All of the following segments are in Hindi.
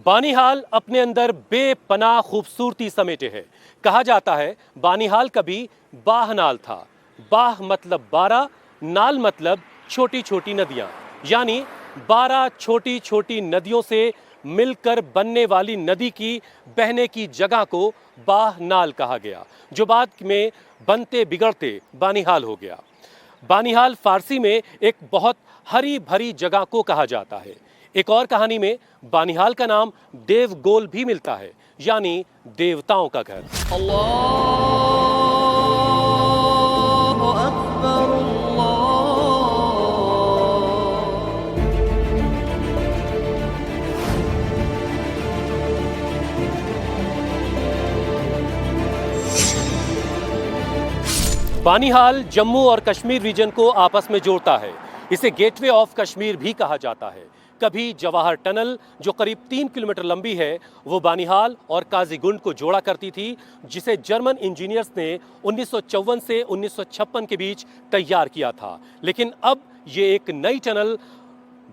बानिहाल अपने अंदर बेपनाह खूबसूरती समेटे है। कहा जाता है बानिहाल कभी बाह नाल था। बाह मतलब 12, नाल मतलब छोटी छोटी नदियां, यानी 12 छोटी छोटी नदियों से मिलकर बनने वाली नदी की बहने की जगह को बाह नाल कहा गया, जो बाद में बनते बिगड़ते बानिहाल हो गया। बानिहाल फारसी में एक बहुत हरी भरी जगह को कहा जाता है। एक और कहानी में बानिहाल का नाम देवगोल भी मिलता है, यानी देवताओं का घर। अल्लाहु अकबर, बानिहाल जम्मू और कश्मीर रीजन को आपस में जोड़ता है। इसे गेटवे ऑफ कश्मीर भी कहा जाता है। कभी जवाहर टनल, जो करीब 3 किलोमीटर लंबी है, वो बानिहाल और काजीगुंड को जोड़ा करती थी, जिसे जर्मन इंजीनियर्स ने 1954 से 1956 के बीच तैयार किया था। लेकिन अब ये एक नई टनल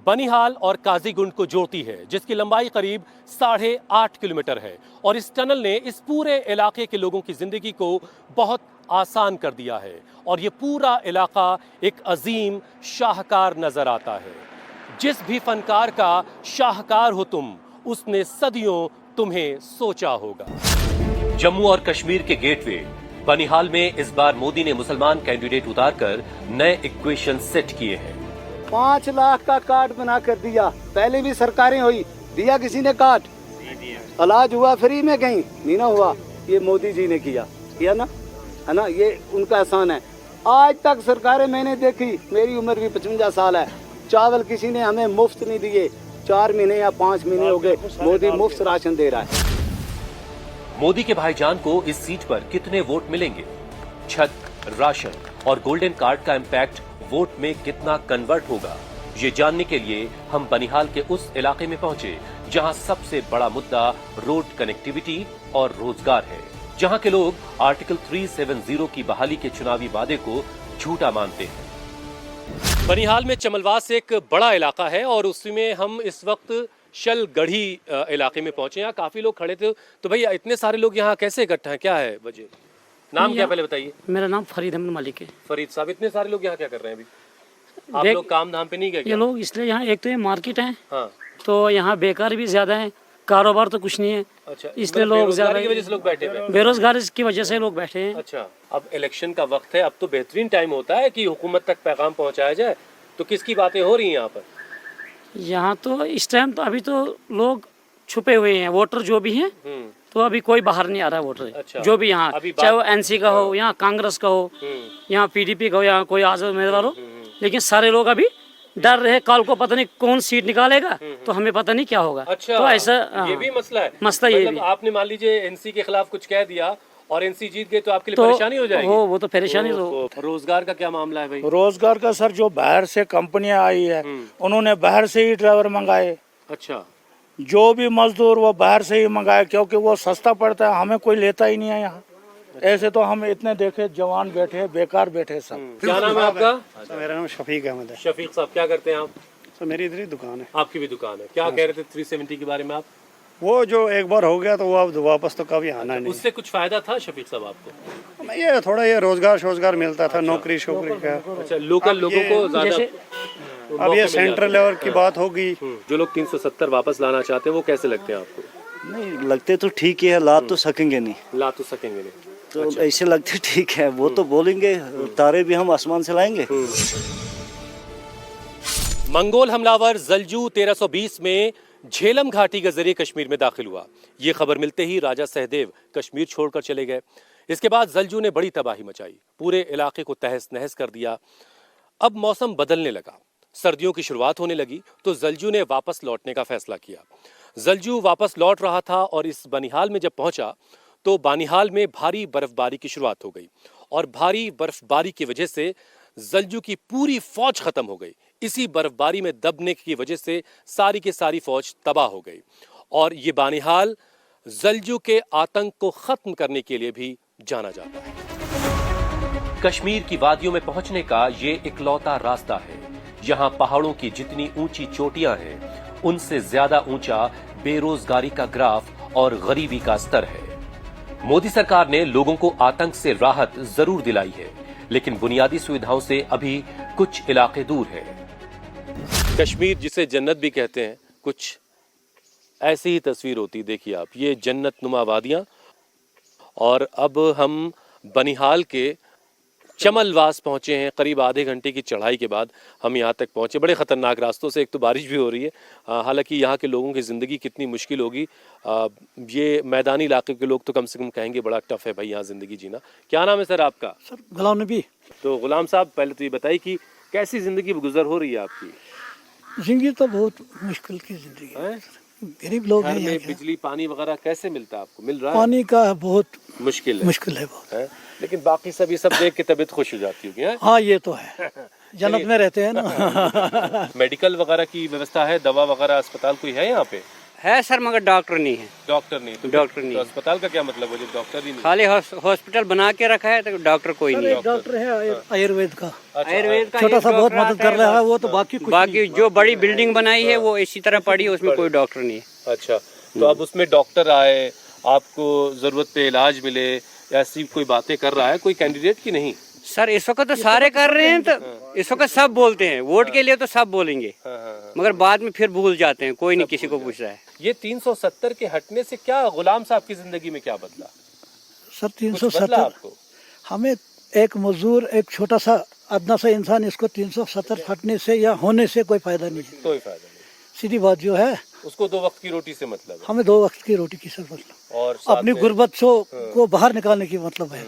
बनिहाल और काजीगुंड को जोड़ती है, जिसकी लंबाई करीब 8.5 किलोमीटर है। और इस टनल ने इस पूरे इलाके के लोगों की जिंदगी को बहुत आसान कर दिया है और ये पूरा इलाका एक अजीम शाहकार नजर आता है। जिस भी फनकार का शाहकार हो तुम, उसने सदियों तुम्हें सोचा होगा। जम्मू और कश्मीर के गेटवे बनिहाल में इस बार मोदी ने मुसलमान कैंडिडेट उतारकर नए इक्वेशन सेट किए हैं। 5 लाख का कार्ड बना कर दिया। पहले भी सरकारें हुई, दिया किसी ने कार्ड? इलाज हुआ फ्री में कहीं नहीं ना हुआ। ये मोदी जी ने किया ना, है ना, ये उनका एहसान है। आज तक सरकारें मैंने देखी, मेरी उम्र भी 55 साल है, चावल किसी ने हमें मुफ्त नहीं दिए। 4 महीने या 5 महीने हो गए मोदी मुफ्त राशन दे रहा है। मोदी के भाईजान को इस सीट पर कितने वोट मिलेंगे? छत, राशन और गोल्डन कार्ड का इम्पैक्ट वोट में कितना कन्वर्ट होगा, ये जानने के लिए हम बनिहाल के उस इलाके में पहुंचे जहां सबसे बड़ा मुद्दा रोड कनेक्टिविटी और रोजगार है, जहां के लोग आर्टिकल 370 की बहाली के चुनावी वादे को झूठा मानते हैं। बनिहाल में चमलवास एक बड़ा इलाका है और उसमें हम इस वक्त शलगढ़ी इलाके में पहुंचे। यहाँ काफी लोग खड़े थे, तो भैया इतने सारे लोग यहाँ कैसे इकट्ठा हैं, क्या है वजह? नाम क्या पहले बताइए। मेरा नाम फरीद अहमद मलिक है। फरीद साहब, इतने सारे लोग यहाँ क्या कर रहे हैं अभी? आप लोग काम धाम पे नहीं गए क्या? ये लोग इसलिए यहाँ, एक तो ये मार्केट है, हाँ, तो यहाँ बेकार भी ज्यादा है, कारोबार तो कुछ नहीं है। अच्छा, इसलिए लोग ज्यादा की वजह से लोग बैठे हुए हैं। बेरोजगारी की वजह से लोग बैठे हैं। अच्छा, अब इलेक्शन का वक्त है, अब तो बेहतरीन टाइम होता है कि हुकूमत तक पैगाम पहुंचाया जाए। तो किसकी बातें हो रही हैं यहाँ पर? यहाँ तो इस टाइम तो अभी तो लोग छुपे हुए हैं, वोटर जो भी हैं, तो अभी कोई बाहर नहीं आ रहा वोटर। अच्छा, जो भी यहाँ, चाहे वो एनसी का हो, यहाँ कांग्रेस का हो, यहाँ पीडीपी का हो, यहाँ कोई आजाद उम्मीदवार हो, लेकिन सारे लोग अभी डर रहे, कल को पता नहीं कौन सीट निकालेगा, तो हमें पता नहीं क्या होगा। अच्छा, तो ऐसा ये भी मसला है। मसला ये भी। आपने मान लीजिए एनसी के खिलाफ कुछ कह दिया और एनसी जीत गए तो आपके लिए परेशानी हो जाएगी। वो तो परेशानी। तो रोजगार का क्या मामला है भाई? रोजगार का सर, जो बाहर से कंपनियां आई है उन्होंने बाहर से ही ड्राइवर मंगाए। अच्छा, जो भी मजदूर वो बाहर से ही मंगाए, क्योंकि वो सस्ता पड़ता है, हमें कोई लेता ही नहीं है यहाँ। ऐसे तो हम इतने देखे जवान बैठे बेकार बैठे सब। क्या नाम है आपका? मेरा नाम शफीक अहमद है। शफीक साहब, क्या करते हैं आप? सर मेरी इधर ही दुकान है। आपकी भी दुकान है। क्या कह रहे थे 370 के बारे में आप? वो जो एक बार हो गया तो वो अब वापस तो कभी आना नहीं। उससे कुछ फायदा था शफीक साहब आपको? ये थोड़ा ये रोजगार मिलता था। अच्छा, नौकरी शोकरी का। अच्छा, लोकल लोगों को ज्यादा। अब ये सेंट्रल लेवल की बात होगी। जो लोग 370 वापस लाना चाहते हैं वो कैसे लगते हैं आपको? नहीं लगते तो ठीक ही है, ला तो सकेंगे नहीं। ला तो सकेंगे नहीं, तो अच्छा, ऐसे लगते ठीक है। वो तो बोलेंगे तारे भी हम आसमान से लाएंगे। मंगोल हमलावर जलजू 1320 में झेलम घाटी के जरिए कश्मीर में दाखिल हुआ। ये खबर मिलते ही राजा सहदेव कश्मीर छोड़कर चले गए। इसके बाद जलजू ने बड़ी तबाही मचाई, पूरे इलाके को तहस नहस कर दिया। अब मौसम बदलने लगा, सर्दियों की शुरुआत होने लगी, तो जलजू ने वापस लौटने का फैसला किया। जलजू वापस लौट रहा था और इस बनिहाल में जब पहुंचा तो बानिहाल में भारी बर्फबारी की शुरुआत हो गई और भारी बर्फबारी की वजह से जलजू की पूरी फौज खत्म हो गई। इसी बर्फबारी में दबने की वजह से सारी की सारी फौज तबाह हो गई और ये बानिहाल जलजू के आतंक को खत्म करने के लिए भी जाना जाता है। कश्मीर की वादियों में पहुंचने का ये इकलौता रास्ता है। यहाँ पहाड़ों की जितनी ऊंची चोटियां हैं, उनसे ज्यादा ऊंचा बेरोजगारी का ग्राफ और गरीबी का स्तर है। मोदी सरकार ने लोगों को आतंक से राहत जरूर दिलाई है, लेकिन बुनियादी सुविधाओं से अभी कुछ इलाके दूर है। कश्मीर जिसे जन्नत भी कहते हैं, कुछ ऐसी ही तस्वीर होती, देखिए आप, ये जन्नत नुमा वादियां। और अब हम बनिहाल के चमलवास पहुंचे हैं। करीब आधे घंटे की चढ़ाई के बाद हम यहाँ तक पहुंचे, बड़े ख़तरनाक रास्तों से। एक तो बारिश भी हो रही है, हालांकि यहाँ के लोगों की ज़िंदगी कितनी मुश्किल होगी, ये मैदानी इलाके के लोग तो कम से कम कहेंगे बड़ा टफ है भाई यहाँ ज़िंदगी जीना। क्या नाम है सर आपका? सर गुलाम नबी। तो गुलाम साहब, पहले तो ये बताइए कि कैसी ज़िंदगी गुजर हो रही है आपकी? जिंदगी तो बहुत मुश्किल की जिंदगी है। गरीब लोग घर हैं में यहाँ के। बिजली पानी वगैरह कैसे मिलता है आपको? मिल रहा है? पानी का बहुत मुश्किल मुश्किल है बहुत। है, लेकिन बाकी सब ये सब देख के तबीयत खुश हो जाती होगी। हाँ ये तो है, जन्नत में रहते हैं ना। मेडिकल वगैरह की व्यवस्था है, दवा वगैरह अस्पताल कोई है यहाँ पे? है सर, मगर डॉक्टर नहीं है। डॉक्टर नहीं? तो डॉक्टर नहीं तो है। अस्पताल का क्या मतलब है जब डॉक्टर ही नहीं? खाली हॉस्पिटल बना के रखा है, तो डॉक्टर कोई नहीं है। डॉक्टर है आयुर्वेद का, आयुर्वेद का छोटा एक सा बहुत डॉक्टर मदद आता कर है, रहा है वो तो, बाकी कुछ बाकी जो बड़ी बिल्डिंग बनाई है वो इसी तरह पड़ी है, उसमें कोई डॉक्टर नहीं है। अच्छा, तो अब उसमें डॉक्टर आए, आपको जरूरत पे इलाज मिले, ऐसी कोई बातें कर रहा है कोई कैंडिडेट की नहीं? सर इस वक्त तो सारे कर रहे हैं, तो इस वक्त सब बोलते हैं, वोट के लिए तो सब बोलेंगे, मगर बाद में फिर भूल जाते हैं, कोई नहीं किसी को पूछ रहा है। ये 370 के हटने से क्या गुलाम साहब की जिंदगी में क्या बदला? सर कुछ बदला 370 आपको? हमें एक मजदूर, एक छोटा सा अदना सा इंसान, इसको 370 हटने से या होने से कोई फायदा नहीं है। कोई फायदा नहीं, सीधी बात जो है, उसको 2 वक्त की रोटी से मतलब है। हमें 2 वक्त की रोटी की सर मतलब, और साथ अपनी में- गुर्बत को बाहर निकालने की मतलब है।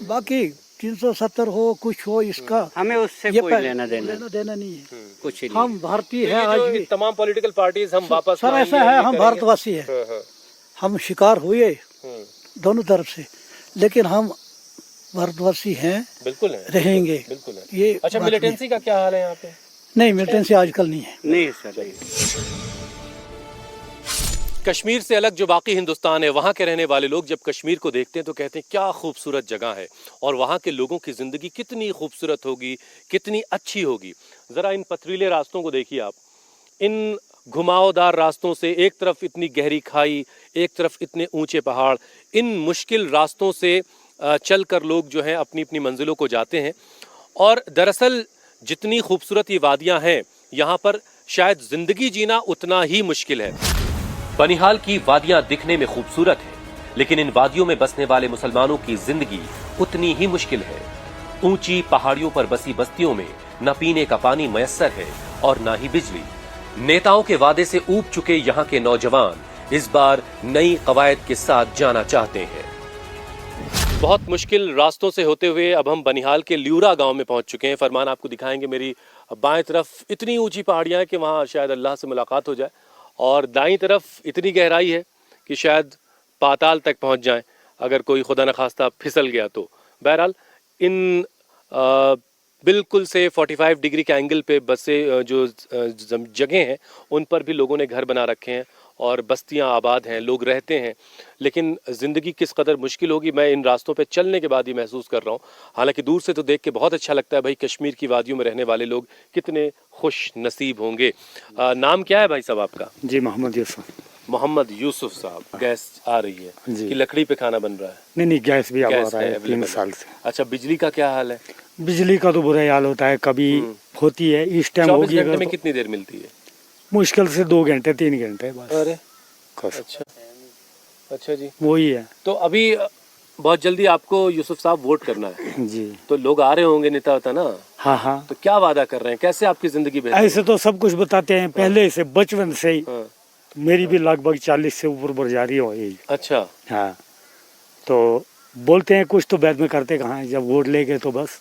बाकी 370 हो कुछ हो, इसका हमें उससे ये कोई लेना देना नहीं है। कुछ ही नहीं। हम भारतीय तो है ये आज जो भी। तमाम पॉलिटिकल पार्टीज हम वापस सर लाएंगे, ऐसा है, ये हम करेंगे। भारतवासी है, हम शिकार हुए दोनों तरफ से, लेकिन हम भारतवासी हैं, बिल्कुल है, रहेंगे। बिल्कुल है। ये अच्छा, बात मिलिटेंसी का क्या हाल है यहाँ पे? नहीं, मिलिटेंसी आजकल नहीं है। नहीं सर, नहीं। कश्मीर से अलग जो बाकी हिंदुस्तान है, वहाँ के रहने वाले लोग जब कश्मीर को देखते हैं तो कहते हैं क्या खूबसूरत जगह है, और वहाँ के लोगों की ज़िंदगी कितनी खूबसूरत होगी, कितनी अच्छी होगी। ज़रा इन पथरीले रास्तों को देखिए आप, इन घुमावदार रास्तों से, एक तरफ इतनी गहरी खाई, एक तरफ इतने ऊंचे पहाड़, इन मुश्किल रास्तों से चल कर लोग जो हैं अपनी अपनी मंजिलों को जाते हैं। और दरअसल जितनी खूबसूरत ये वादियाँ हैं, यहाँ पर शायद ज़िंदगी जीना उतना ही मुश्किल है। बनिहाल की वादियां दिखने में खूबसूरत है, लेकिन इन वादियों में बसने वाले मुसलमानों की जिंदगी उतनी ही मुश्किल है। ऊंची पहाड़ियों पर बसी बस्तियों में न पीने का पानी मयस्सर है और न ही बिजली। नेताओं के वादे से ऊब चुके यहाँ के नौजवान इस बार नई कवायद के साथ जाना चाहते हैं। बहुत मुश्किल रास्तों से होते हुए अब हम बनिहाल के ल्यूरा गांव में पहुंच चुके हैं। फरमान आपको दिखाएंगे, मेरी बाएं तरफ इतनी ऊंची पहाड़ियां हैं कि वहां शायद अल्लाह से मुलाकात हो जाए, और दाईं तरफ इतनी गहराई है कि शायद पाताल तक पहुंच जाएं अगर कोई खुदा न खास्ता फिसल गया तो। बहरहाल इन बिल्कुल से 45 डिग्री के एंगल पे बसे जो जगह हैं उन पर भी लोगों ने घर बना रखे हैं और बस्तियां आबाद हैं, लोग रहते हैं, लेकिन ज़िंदगी किस कदर मुश्किल होगी मैं इन रास्तों पे चलने के बाद ही महसूस कर रहा हूँ। हालांकि दूर से तो देख के बहुत अच्छा लगता है भाई, कश्मीर की वादियों में रहने वाले लोग कितने खुश नसीब होंगे। नाम क्या है भाई साहब आपका? जी मोहम्मद यूसुफ। मोहम्मद यूसुफ साहब। गैस आ रही है जी। कि लकड़ी पे खाना बन रहा है? नहीं गैस भी आ गैस रहा है available 3 साल से। अच्छा, बिजली का क्या हाल है? बिजली का तो बुरा हाल होता है, कभी होती है, इस टाइम 24 होगी घंटे अगर में तो कितनी देर मिलती है? मुश्किल से 2 घंटे 3 घंटे बस। अरे बस। अच्छा जी। वही है तो अभी बहुत जल्दी आपको यूसुफ साहब वोट करना है, जी। तो लोग आ रहे होंगे, नेता होता ना, हाँ हाँ, तो क्या वादा कर रहे हैं, कैसे आपकी जिंदगी बेहतर ऐसे तो सब कुछ बताते हैं पहले से, बचपन से ही। हाँ। मेरी भी लगभग 40 से ऊपर बढ़ जा रही हो यही। अच्छा, हाँ, तो बोलते हैं कुछ, तो बाद में करते कहाँ हैं, जब वोट ले गए तो बस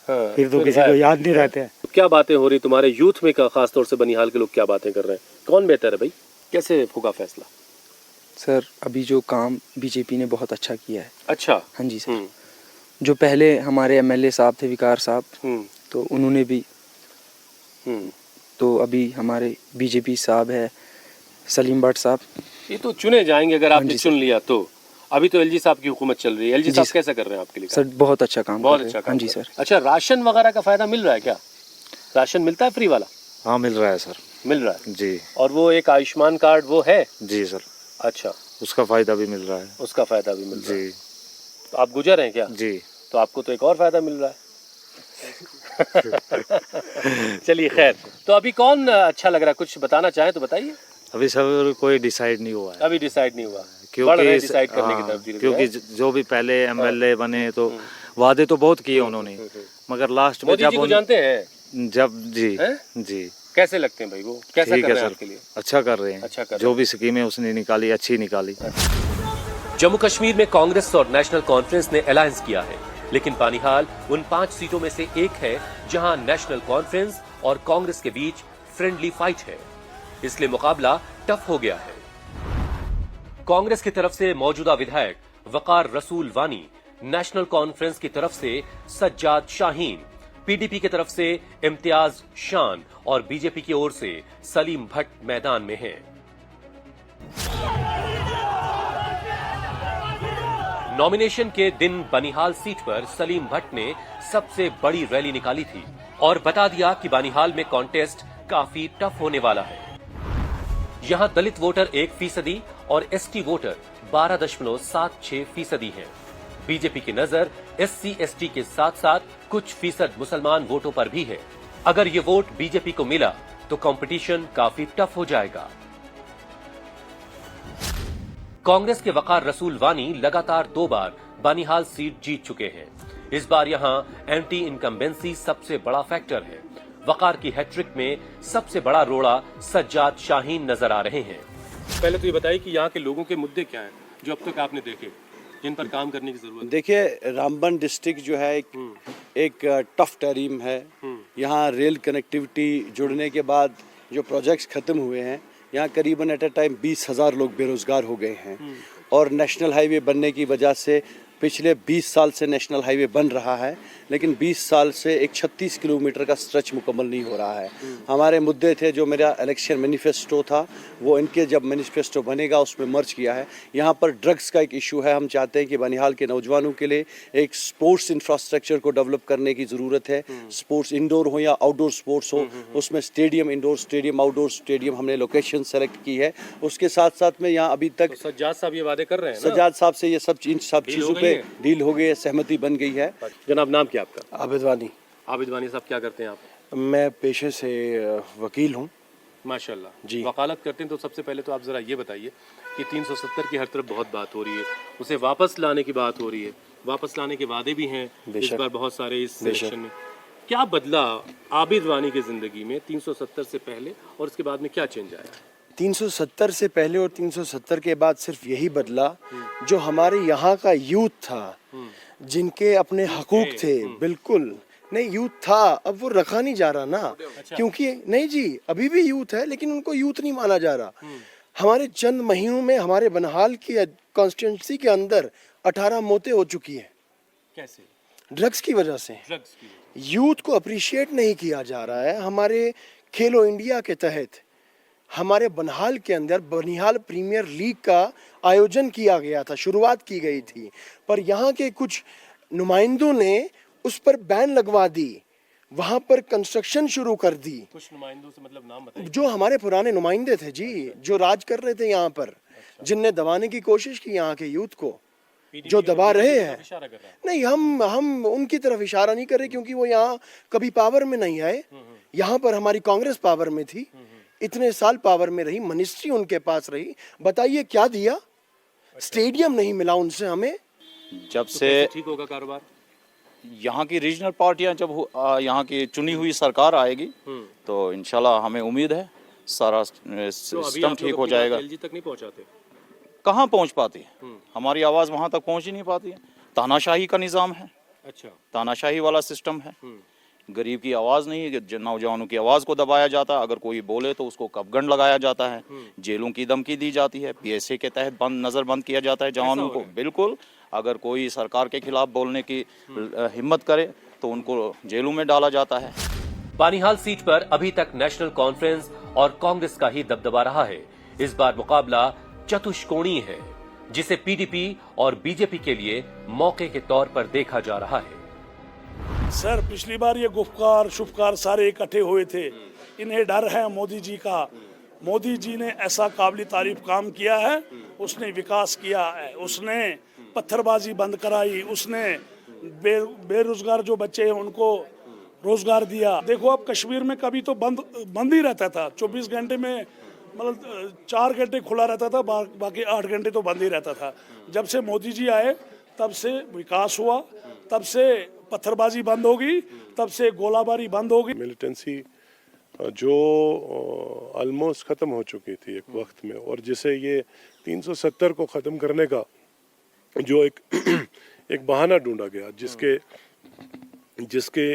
हाँ, फिर तो किसी को याद नहीं रहते हैं। तो क्या बातें हो रही तुम्हारे यूथ में, खास तौर से बनिहाल के लोग क्या बातें कर रहे हैं, कौन बेहतर है भाई, कैसे होगा फैसला? सर अभी जो काम बीजेपी ने बहुत अच्छा किया है। अच्छा। हाँ जी सर। जो पहले हमारे एमएलए साहब थे, विकार साहब, तो उन्होंने भी, तो अभी हमारे बीजेपी साहब है सलीम भट्ट साहब। ये तो चुने जाएंगे अगर आपने जी चुन लिया तो। अभी तो एलजी साहब की हुकूमत चल रही है, एलजी जी साहब सर। कैसा कर रहे हैं आपके लिए? सर बहुत अच्छा काम बहुत कर रहे अच्छा हैं। काम हाँ जी कर रहे सर। हैं। अच्छा, राशन वगैरह का फायदा मिल रहा है क्या? राशन मिलता है फ्री वाला? हाँ मिल रहा है सर। मिल रहा है जी। और वो एक आयुष्मान कार्ड वो है? जी सर, अच्छा, उसका फायदा भी मिल रहा है। उसका फायदा भी मिल रहा है। जी। तो आप गुजर हैं क्या? जी। तो आपको तो एक और फायदा मिल रहा है। चलिए खैर, तो अभी कौन अच्छा लग रहा है, कुछ बताना चाहें तो बताइए। अभी सर कोई डिसाइड नहीं हुआ है, अभी डिसाइड नहीं हुआ, क्योंकि डिसाइड करने की तरफ धीरे-धीरे। क्योंकि जो भी पहले एमएलए बने तो वादे तो बहुत किए उन्होंने, मगर लास्ट में मोदी जी को जानते हैं? जब जी हैं? जी कैसे लगते हैं भाई, वो कैसा ठीक कर है रहे हैं सर, आपके लिए? अच्छा कर रहे हैं। अच्छा कर रहे जो हैं। भी स्कीमें उसने निकाली अच्छी निकाली। जम्मू कश्मीर में कांग्रेस और नेशनल कॉन्फ्रेंस ने अलायंस किया है, लेकिन बानिहाल उन 5 सीटों में से एक है जहां नेशनल कॉन्फ्रेंस और कांग्रेस के बीच फ्रेंडली फाइट है, इसलिए मुकाबला टफ हो गया है। कांग्रेस की तरफ से मौजूदा विधायक वकार रसूल वानी, नेशनल कॉन्फ्रेंस की तरफ से सज्जाद शाहीन, पीडीपी की तरफ से इम्तियाज शान और बीजेपी की ओर से सलीम भट्ट मैदान में हैं। नॉमिनेशन के दिन बनिहाल सीट पर सलीम भट्ट ने सबसे बड़ी रैली निकाली थी और बता दिया कि बनिहाल में कॉन्टेस्ट काफी टफ होने वाला है। यहां दलित वोटर 1% और एसटी वोटर 12.76% हैं। बीजेपी की नजर SC/ST के साथ साथ कुछ फीसद मुसलमान वोटों पर भी है। अगर ये वोट बीजेपी को मिला तो कंपटीशन काफी टफ हो जाएगा। कांग्रेस के वकार रसूल वानी लगातार 2 बार बानिहाल सीट जीत चुके हैं। इस बार यहां एंटी इनकम्बेंसी सबसे बड़ा फैक्टर है। वकार की हैट्रिक में सबसे बड़ा रोड़ा सज्जाद शाहीन नजर आ रहे हैं। पहले तो ये बताइए कि यहाँ के लोगों के मुद्दे क्या हैं जो अब तक आपने देखे, जिन पर काम करने की जरूरत है? देखिए, रामबन डिस्ट्रिक्ट जो है एक टफ टेरिम है। यहाँ रेल कनेक्टिविटी जुड़ने के बाद जो प्रोजेक्ट्स खत्म हुए हैं, यहाँ करीबन एट अ टाइम 20,000 लोग बेरोजगार हो गए हैं। और नेशनल हाईवे बनने की वजह से पिछले 20 साल से नेशनल हाईवे बन रहा है, लेकिन 20 साल से एक 36 किलोमीटर का स्ट्रेच मुकम्मल नहीं हो रहा है। हमारे मुद्दे थे, जो मेरा इलेक्शन मैनिफेस्टो था वो इनके जब मैनिफेस्टो बनेगा उसमें मर्ज किया है। यहाँ पर ड्रग्स का एक इशू है। हम चाहते हैं कि बनिहाल के नौजवानों के लिए एक स्पोर्ट्स इंफ्रास्ट्रक्चर को डेवलप करने की ज़रूरत है। स्पोर्ट्स इंडोर हो या आउटडोर स्पोर्ट्स हो, उसमें stadium, indoor stadium, outdoor stadium हमने लोकेशन सेलेक्ट की है। उसके साथ साथ में यहाँ अभी तक तो सज्जाद साहब ये वादे कर रहे हैं ना? सज्जाद साहब से ये सब चीज़ों पे डील हो गई है, सहमति बन गई है। जनाब, नाम क्या आपका? आबिद वानी। आबिद वानी साहब, क्या करते हैं आप? मैं पेशे से वकील हूँ। माशाल्लाह जी। वकालत करते हैं, तो सबसे पहले तो आप जरा ये बताइए कि 370 की हर तरफ बहुत बात हो रही है, उसे वापस लाने की बात हो रही है, वापस लाने के वादे भी हैं इस बार बहुत सारे इस सेशन में। क्या बदला आबिद वानी की जिंदगी में 370 से पहले और उसके बाद में क्या चेंज आया? 370 से पहले और 370 के बाद सिर्फ यही बदला, जो हमारे यहाँ का यूथ था, जिनके अपने हकूक थे, बिल्कुल नहीं यूथ था, अब वो रखा नहीं जा रहा ना। अच्छा। क्योंकि नहीं जी, अभी भी यूथ है लेकिन उनको यूथ नहीं माना जा रहा। हमारे चंद महीनों में हमारे बनिहाल की कॉन्स्टिट्यूंसी के अंदर 18 मौतें हो चुकी हैं। कैसे? ड्रग्स की वजह से। ड्रग्स की। यूथ को अप्रिशिएट नहीं किया जा रहा है। हमारे खेलो इंडिया के तहत हमारे बनिहाल के अंदर बनिहाल प्रीमियर लीग का आयोजन किया गया था, शुरुआत की गई थी, पर यहाँ के कुछ नुमाइंदों ने उस पर बैन लगवा दी, वहाँ पर कंस्ट्रक्शन शुरू कर दी। कुछ नुमाइंदों से मतलब नाम बताइए। जो हमारे पुराने नुमाइंदे थे जी, जो राज कर रहे थे यहाँ पर, जिनने दबाने की कोशिश की यहाँ के यूथ को, जो दबा रहे हैं। नहीं, हम उनकी तरफ इशारा नहीं कर रहे, क्योंकि वो यहाँ कभी पावर में नहीं आए। यहाँ पर हमारी कांग्रेस पावर में थी, इतने साल पावर में रही, मिनिस्ट्री उनके पास रही। बताइए क्या दिया? स्टेडियम नहीं मिला उनसे हमें। जब से ठीक होगा कारोबार? यहाँ की रीजनल पार्टियां जब यहाँ की चुनी हुई सरकार आएगी तो इंशाल्लाह हमें उम्मीद है सारा सिस्टम ठीक हो जाएगा। एलजी तक नहीं पहुँचाते? कहाँ पहुँच पाती है? हमारी आवाज़ वहाँ तक पहुँच ही नहीं पाती है। तानाशाही का निज़ाम है। अच्छा। तानाशाही वाला सिस्टम है। गरीब की आवाज़ नहीं है, नौजवानों की आवाज़ को दबाया जाता है। अगर कोई बोले तो उसको कपगंड लगाया जाता है, जेलों की धमकी दी जाती है, PSA के तहत नज़रबंद किया जाता है जवानों को। बिल्कुल, अगर कोई सरकार के खिलाफ बोलने की हिम्मत करे तो उनको जेलों में डाला जाता है। बानिहाल सीट पर अभी तक नेशनल कॉन्फ्रेंस और कांग्रेस का ही दबदबा रहा है। इस बार मुकाबला चतुष्कोणीय है, जिसे PDP और BJP के लिए मौके के तौर पर देखा जा रहा है। सर, पिछली बार ये गुफकार शुफकार सारे इकट्ठे हुए थे, इन्हें डर है मोदी जी का। मोदी जी ने ऐसा काबिल तारीफ काम किया है, उसने विकास किया है, उसने पत्थरबाजी बंद कराई, उसने बेरोजगार जो बच्चे हैं उनको रोजगार दिया। देखो अब कश्मीर में कभी तो बंद ही रहता था, 24 घंटे में मतलब 4 घंटे खुला रहता था, बाकी 8 घंटे तो बंद ही रहता था। जब से मोदी जी आए तब से विकास हुआ, तब से पत्थरबाजी बंद होगी, तब से गोलाबारी बंद होगी। मिलिटेंसी जो ऑलमोस्ट ख़त्म हो चुकी थी एक वक्त में, और जिसे ये 370 को ख़त्म करने का जो एक बहाना ढूंढा गया, जिसके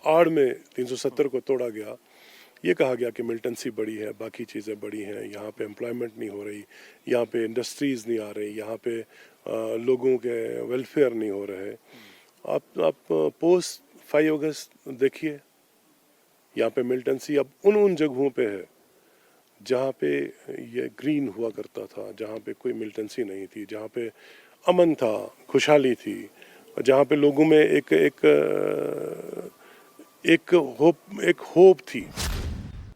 आड़ में 370 को तोड़ा गया। ये कहा गया कि मिलिटेंसी बड़ी है, बाकी चीज़ें बड़ी हैं, यहाँ पे एम्प्लॉयमेंट नहीं हो रही, यहाँ पे इंडस्ट्रीज़ नहीं आ रही, यहाँ पे लोगों के वेलफेयर नहीं हो रहे। आप पोस्ट 5 अगस्त देखिए, यहाँ पे मिलिटेंसी अब उन जगहों पे है जहाँ पे ये ग्रीन हुआ करता था, जहाँ पे कोई मिलिटेंसी नहीं थी, जहाँ पे अमन था, खुशहाली थी, जहाँ पे लोगों में एक होप थी।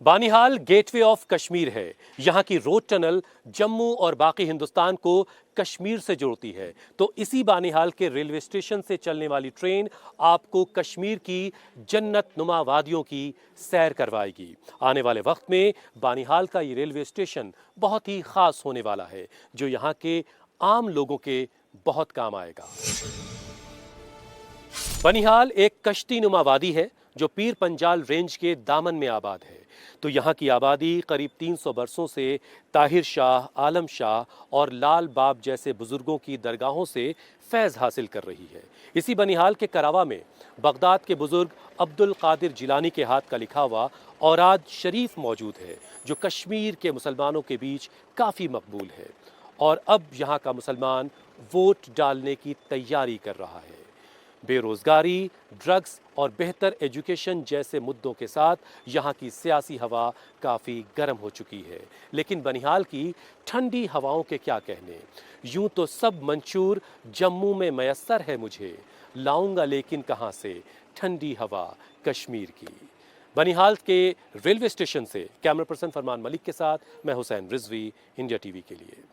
बानिहाल गेटवे ऑफ कश्मीर है। यहाँ की रोड टनल जम्मू और बाकी हिंदुस्तान को कश्मीर से जोड़ती है। तो इसी बानिहाल के रेलवे स्टेशन से चलने वाली ट्रेन आपको कश्मीर की जन्नत नुमा वादियों की सैर करवाएगी। आने वाले वक्त में बानिहाल का ये रेलवे स्टेशन बहुत ही खास होने वाला है, जो यहाँ के आम लोगों के बहुत काम आएगा। बनिहाल एक कश्ती नुमा वादी है जो पीर पंजाल रेंज के दामन में आबाद है। तो यहाँ की आबादी करीब 300 बरसों से ताहिर शाह, आलम शाह और लाल बाब जैसे बुजुर्गों की दरगाहों से फैज़ हासिल कर रही है। इसी बनिहाल के करावा में बगदाद के बुजुर्ग अब्दुल कादिर जिलानी के हाथ का लिखा हुआ औराद शरीफ मौजूद है, जो कश्मीर के मुसलमानों के बीच काफ़ी मकबूल है। और अब यहाँ का मुसलमान वोट डालने की तैयारी कर रहा है। बेरोजगारी, ड्रग्स और बेहतर एजुकेशन जैसे मुद्दों के साथ यहाँ की सियासी हवा काफ़ी गर्म हो चुकी है। लेकिन बनिहाल की ठंडी हवाओं के क्या कहने, यूं तो सब मंशूर जम्मू में मयस्सर है मुझे, लाऊंगा लेकिन कहाँ से ठंडी हवा कश्मीर की। बनिहाल के रेलवे स्टेशन से कैमरा पर्सन फरमान मलिक के साथ मैं हुसैन रिजवी, इंडिया टीवी के लिए।